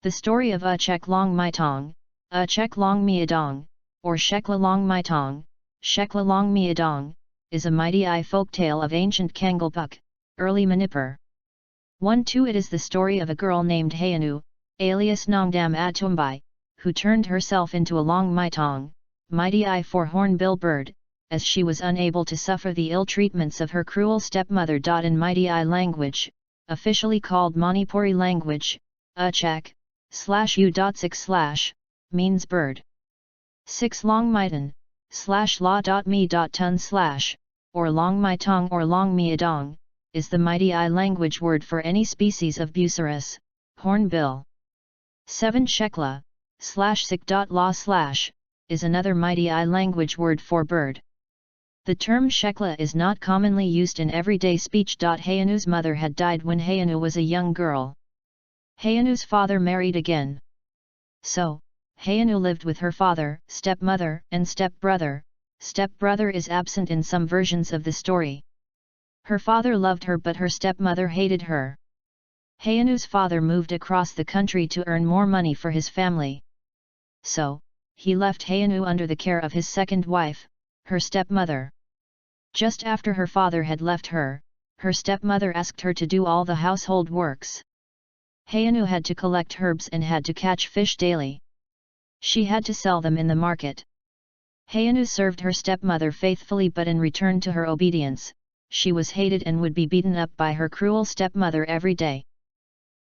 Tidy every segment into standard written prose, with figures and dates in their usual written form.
The story of Chek Long Mai Tong, Chek Long Miadong, or Shekla Long Mai Tong, Shekla Long Miadong, is a mighty folktale of ancient Kangalpuk, early Manipur. 1-2 It is the story of a girl named Hayanu, alias Nongdam Atumbai, who turned herself into a Long Mai Tong, mighty four-hornbill bird, as she was unable to suffer the ill treatments of her cruel stepmother. In mighty language, officially called Manipuri language, Chek/U.6/ means bird. 6 Long Maitan /la.me.tun/ or Long Mai Tong or Long Miadong, is the mighty language word for any species of Bucerus, hornbill. 7 Shekla /sik.la/ is another mighty language word for bird. The term Shekla is not commonly used in everyday speech. Hayanu's mother had died when Hayanu was a young girl. Hayanu's father married again. So, Hayanu lived with her father, stepmother, and stepbrother. Stepbrother is absent in some versions of the story. Her father loved her but her stepmother hated her. Hayanu's father moved across the country to earn more money for his family. So, he left Hayanu under the care of his second wife, her stepmother. Just after her father had left her, her stepmother asked her to do all the household works. Hayanu had to collect herbs and had to catch fish daily. She had to sell them in the market. Hayanu served her stepmother faithfully, but in return to her obedience, she was hated and would be beaten up by her cruel stepmother every day.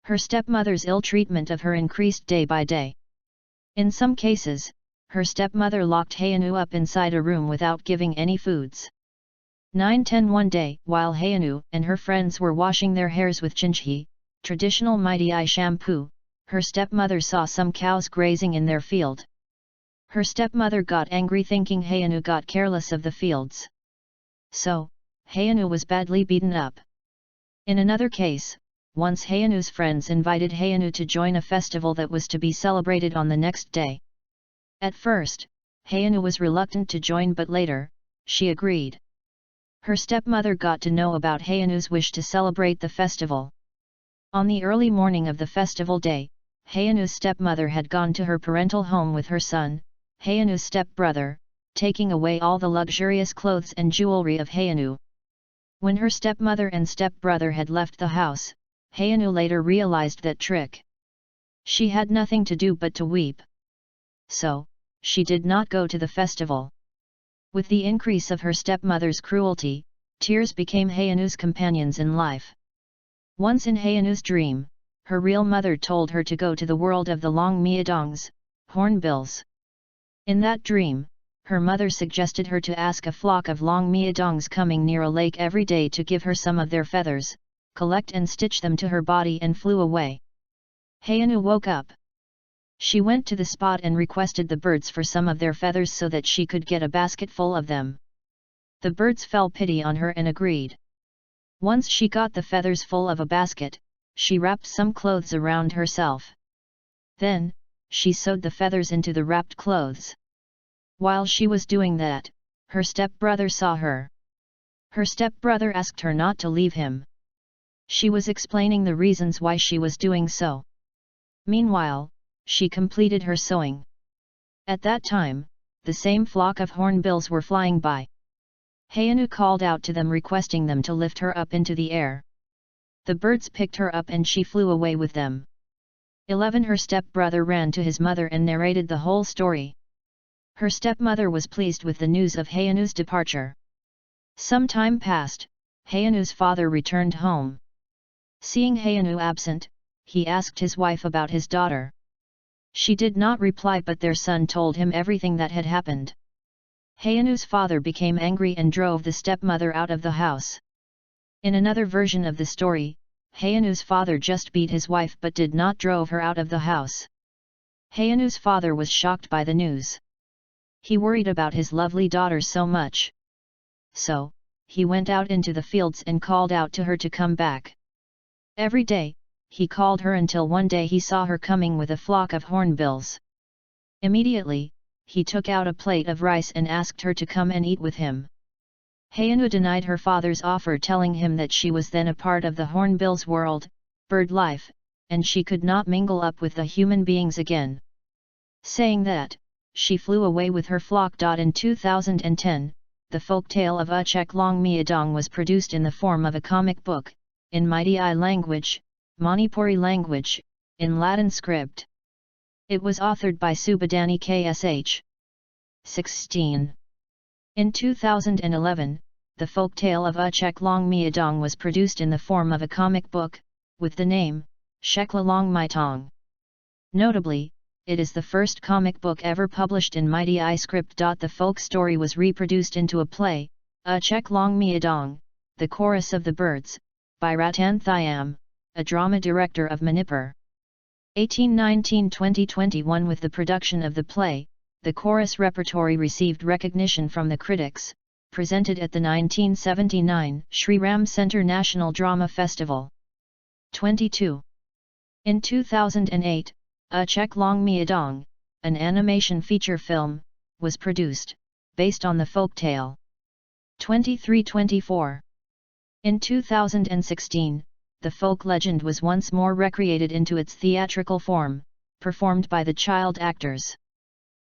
Her stepmother's ill treatment of her increased day by day. In some cases, her stepmother locked Hayanu up inside a room without giving any foods. 9-10 One day, while Hayanu and her friends were washing their hairs with chinchi, traditional mighty shampoo, her stepmother saw some cows grazing in their field. Her stepmother got angry thinking Hayanu got careless of the fields. So, Hayanu was badly beaten up. In another case, once Hayanu's friends invited Hayanu to join a festival that was to be celebrated on the next day. At first, Hayanu was reluctant to join, but later, she agreed. Her stepmother got to know about Hayanu's wish to celebrate the festival. On the early morning of the festival day, Hayanu's stepmother had gone to her parental home with her son, Hayanu's stepbrother, taking away all the luxurious clothes and jewelry of Hayanu. When her stepmother and stepbrother had left the house, Hayanu later realized that trick. She had nothing to do but to weep. So, she did not go to the festival. With the increase of her stepmother's cruelty, tears became Hayanu's companions in life. Once in Hayanu's dream, her real mother told her to go to the world of the Long Miadongs, hornbills. In that dream, her mother suggested her to ask a flock of Long Miadongs coming near a lake every day to give her some of their feathers, collect and stitch them to her body, and flew away. Hayanu woke up. She went to the spot and requested the birds for some of their feathers so that she could get a basket full of them. The birds felt pity on her and agreed. Once she got the feathers full of a basket, she wrapped some clothes around herself. Then, she sewed the feathers into the wrapped clothes. While she was doing that, her stepbrother saw her. Her stepbrother asked her not to leave him. She was explaining the reasons why she was doing so. Meanwhile, she completed her sewing. At that time, the same flock of hornbills were flying by. Hayanu called out to them requesting them to lift her up into the air. The birds picked her up and she flew away with them. 11 Her stepbrother ran to his mother and narrated the whole story. Her stepmother was pleased with the news of Hayanu's departure. Some time passed, Hayanu's father returned home. Seeing Hayanu absent, he asked his wife about his daughter. She did not reply, but their son told him everything that had happened. Hayanu's father became angry and drove the stepmother out of the house. In another version of the story, Hayanu's father just beat his wife but did not drove her out of the house. Hayanu's father was shocked by the news. He worried about his lovely daughter so much. So, he went out into the fields and called out to her to come back. Every day, he called her until one day he saw her coming with a flock of hornbills. Immediately, he took out a plate of rice and asked her to come and eat with him. Hayanu denied her father's offer, telling him that she was then a part of the hornbill's world, bird life, and she could not mingle up with the human beings again. Saying that, she flew away with her flock. In 2010, the folktale of Achek Long Miadong was produced in the form of a comic book, in Mighty Eye language, Manipuri language, in Latin script. It was authored by Subadani Ksh. 16. In 2011, the folktale of Achek Long Miadong was produced in the form of a comic book, with the name, Shekla Long Maitong. Notably, it is the first comic book ever published in Mighty Eye script. The folk story was reproduced into a play, Achek Long Miadong, The Chorus of the Birds, by Ratan Thyam, a drama director of Manipur. 1819-2021. With the production of the play, the chorus repertory received recognition from the critics, presented at the 1979 Sri Ram Center National Drama Festival. 22. In 2008, Achek Long Miadong, an animation feature film, was produced, based on the folktale. 23-24. In 2016, the folk legend was once more recreated into its theatrical form, performed by the child actors.